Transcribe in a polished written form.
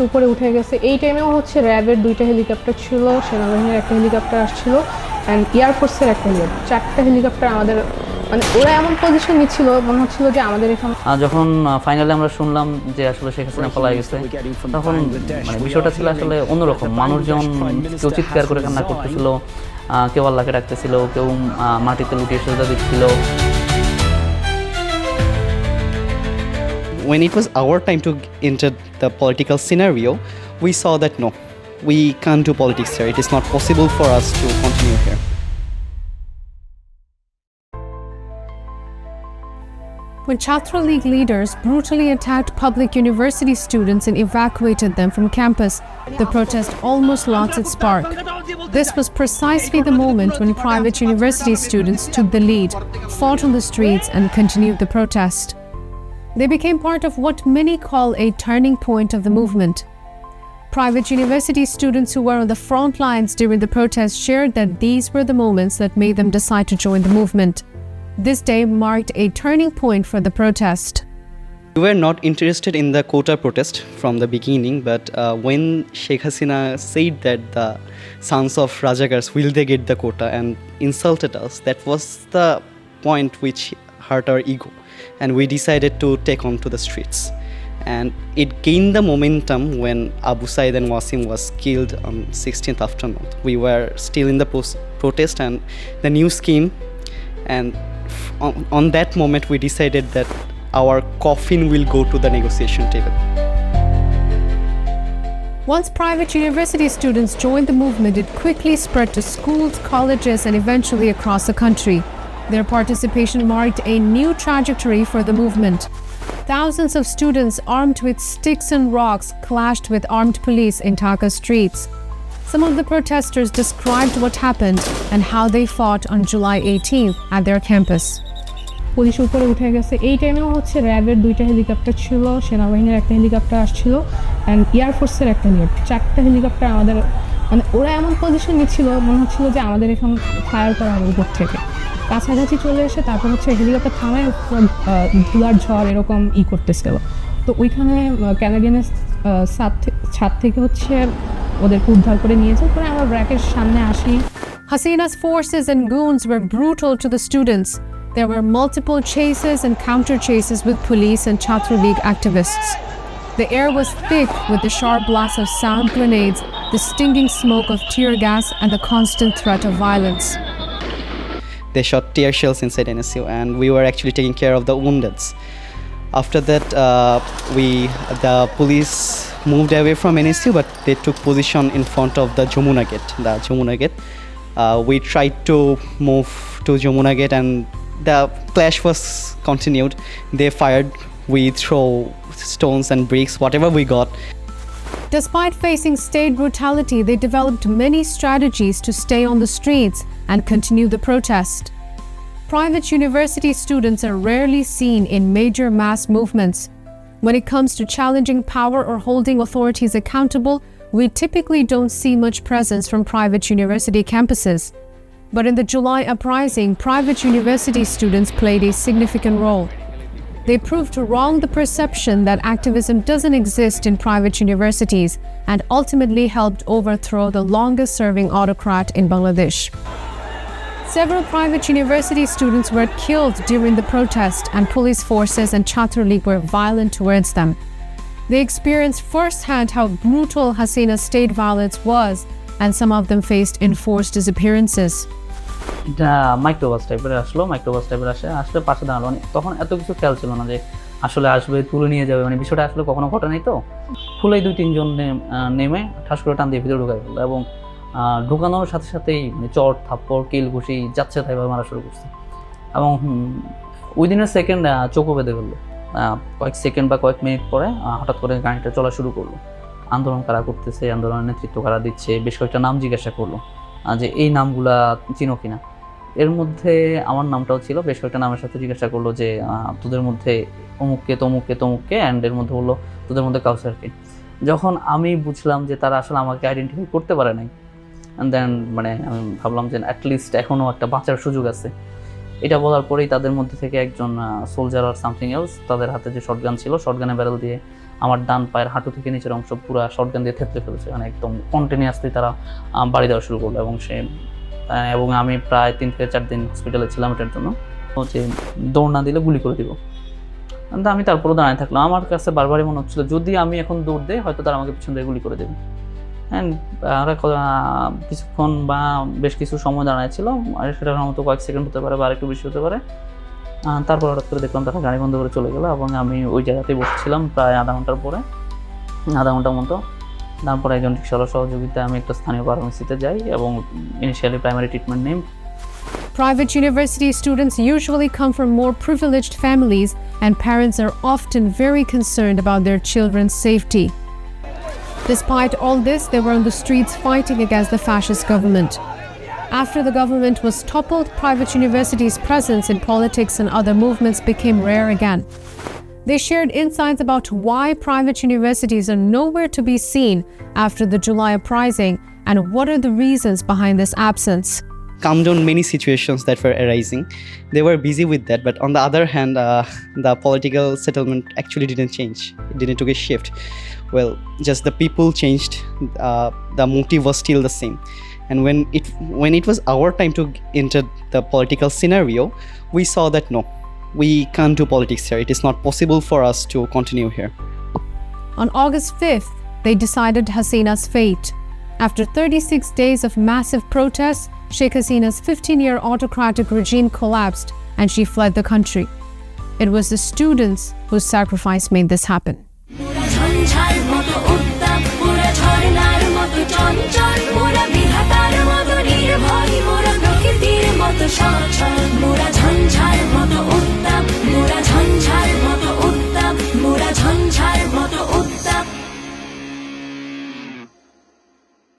উপরে উঠে গেছে। এই টাইমেও হচ্ছে র্যাবের 2টা হেলিকপ্টার ছিল, সেনাবাহিনীর একটা হেলিকপ্টার আসছিল অ্যান্ড এয়ারফোর্সের একটা হেলিকপ্টার, 4টা হেলিকপ্টার আমাদের, মানে ওরা এমন পজিশন নিচ্ছিল মনে হচ্ছিল যে আমাদের এখানে। যখন ফাইনালি আমরা শুনলাম যে আসলে শেখ হাসিনা পলায় গেছে, তখন মানে বিষয়টা ছিল আসলে অন্যরকম। মানুষজন কেউ চিৎকার করে কান্না করতেছিল, কেউ আল্লাহকে ডাকতেছিল, কেউ মাটিতে লুটিয়ে সেজদা দিচ্ছিল। When it was our time to enter the political scenario, we saw that no, we can't do politics here. It is not possible for us to continue here. When Chhatra League leaders brutally attacked public university students and evacuated them from campus, the protest almost lost its spark. This was precisely the moment when private university students took the lead, fought on the streets, and continued the protest. They became part of what many call a turning point of the movement. Private university students who were on the front lines during the protest shared that these were the moments that made them decide to join the movement. This day marked a turning point for the protest. We were not interested in the quota protest from the beginning, but when Sheikh Hasina said that the sons of Rajagars will they get the quota and insulted us, that was the point which hurt our ego, and we decided to take on to the streets. And it gained the momentum when Abu Said and Wasim was killed on 16th afternoon. We were still in the protest and the news came, and on that moment we decided that our coffin will go to the negotiation table. Once private university students joined the movement, it quickly spread to schools, colleges, and eventually across the country. Their participation marked a new trajectory for the movement. Thousands of students armed with sticks and rocks clashed with armed police in Dhaka streets. Some of the protesters described what happened and how they fought on July 18th at their campus. Police উপরে উঠে গেছে। এই টাইমেও হচ্ছে র্যাবের 2টা helicopter ছিল, সেনাবাহিনীর একটা হেলিকপ্টার আসছিল অ্যান্ড এয়ারফোর্সের একটা হেলিকপ্টার, 4টা হেলিকপ্টার আমাদের, মানে ওরা এমন পজিশন নিচ্ছিল মনে হচ্ছিল যে আমাদের এখানে ফায়ার করা হবে উপর থেকে। কাছাকাছি চলে এসে তারপর হচ্ছে হেলিকপ্টার থামায় ধুলার ঝড় এরকম করতেছিল। তো ওইখানে ক্যানাডিয়ানের ছাদ থেকে হচ্ছে ওদেরকে উদ্ধার করে নিয়ে যায়। পরে আমরা ব্র্যাকের সামনে আসি। Hasina's forces and goons were brutal to the students. There were multiple chases and counter-chases with police and Chhatra League activists. The air was thick with the sharp blasts of sound grenades, the stinging smoke of tear gas, and the constant threat of violence. They shot tear shells inside NSU, and we were actually taking care of the woundeds. After that, the police moved away from NSU, but they took position in front of the Jamuna Gate. We tried to move to Jamuna Gate, and the clash was continued. They fired. We throw stones and bricks, whatever we got. Despite facing state brutality, they developed many strategies to stay on the streets and continue the protest. Private university students are rarely seen in major mass movements. When it comes to challenging power or holding authorities accountable, we typically don't see much presence from private university campuses. But in the July Uprising, private university students played a significant role. They proved wrong the perception that activism doesn't exist in private universities and ultimately helped overthrow the longest-serving autocrat in Bangladesh. Several private university students were killed during the protest, and police forces and Chhatra League were violent towards them. They experienced firsthand how brutal Hasina's state violence was, and some of them faced enforced disappearances. Microbus টাইপের আসলে পাশে দাঁড়ালো। তখন এত কিছু খেয়াল ছিল না যে আসলে আসবে তুলে নিয়ে যাবে, মানে বিষয়টা আসলে কখনো ঘটে নাই। তো ফুলেই 2-3 জন নেমে ঠাস করে টান দিয়ে ভিতরে ঢুকাই ফেললো, এবং ঢুকানোর সাথে সাথেই চট থাপ্পড় কিল ঘুষি যাচ্ছে তাইভাবে মারা শুরু করছে, এবং উইদিনের সেকেন্ড চোখও বেঁধে ফেললো। কয়েক সেকেন্ড বা কয়েক মিনিট পরে হঠাৎ করে গাড়িটা চলা শুরু করলো। আন্দোলন কারা করতেছে, আন্দোলনের নেতৃত্ব কারা দিচ্ছে, বেশ কয়েকটা নাম জিজ্ঞাসা করলো যে এই নামগুলা চিনো কিনা। এর মধ্যে আমার নামটাও ছিল। বেশ কয়েকটা নামের সাথে জিজ্ঞাসা করলো যে তোদের মধ্যে অমুককে তমুককে তমুককে, অ্যান্ড এর মধ্যে বললো তোদের মধ্যে কাউসারকে। যখন আমি বুঝলাম যে তারা আসলে আমাকে আইডেন্টিফাই করতে পারে নাই, অ্যান্ড দেন মানে আমি ভাবলাম যে অ্যাটলিস্ট এখনও একটা বাঁচার সুযোগ আছে। এটা বলার পরেই তাদের মধ্যে থেকে একজন সোলজার আর সামথিং এলস, তাদের হাতে যে শটগান ছিল, শটগানে ব্যারেল দিয়ে আমার ডান পায়ের হাঁটু থেকে নিচের অংশ পুরো শটগান দিয়ে থেতলে ফেলেছে, মানে একদম কন্টিনিউয়াসলি তারা বাড়ি দেওয়া শুরু করলো। এবং আমি প্রায় 3 থেকে 4 দিন হসপিটালে ছিলাম এটার জন্য, যে দৌড় না দিলে গুলি করে দিব। কিন্তু আমি তারপরও দাঁড়িয়ে থাকলাম। আমার কাছে বারবারই মনে হচ্ছিল যদি আমি এখন দৌড় দিই হয়তো তারা আমাকে পিছন দিয়ে গুলি করে দেবে। অ্যান্ড কিছুক্ষণ বা বেশ কিছু সময় দাঁড়ায় ছিল, আর সেটার মতো কয়েক সেকেন্ড হতে পারে বা আরেকটু বেশি হতে পারে। তারপর হঠাৎ করে দেখলাম তারা গাড়ি বন্ধ করে চলে গেল এবং আমি ওই জায়গাতেই বসেছিলাম প্রায় আধা ঘন্টার মতো। তারপরে একজন রিক্সাওয়ালার সহযোগিতায় আমি একটা স্থানীয় ফার্মেসিতে যাই এবং ইনিশিয়ালি প্রাইমারি ট্রিটমেন্ট নিই। Private university students usually come from more privileged families, and parents are often very concerned about their children's safety. Despite all this, they were on the streets fighting against the fascist government. After the government was toppled, private universities' presence in politics and other movements became rare again. They shared insights about why private universities are nowhere to be seen after the July Uprising and what are the reasons behind this absence. Calmed down many situations that were arising. They were busy with that, but on the other hand, the political settlement actually didn't change. It didn't take a shift. Well, just the people changed. The motive was still the same. And when it was our time to enter the political scenario, we saw that no, we can't do politics here. It is not possible for us to continue here. On August 5th, they decided Hasina's fate. After 36 days of massive protests, Sheikh Hasina's 15-year autocratic regime collapsed and she fled the country. It was the students whose sacrifice made this happen.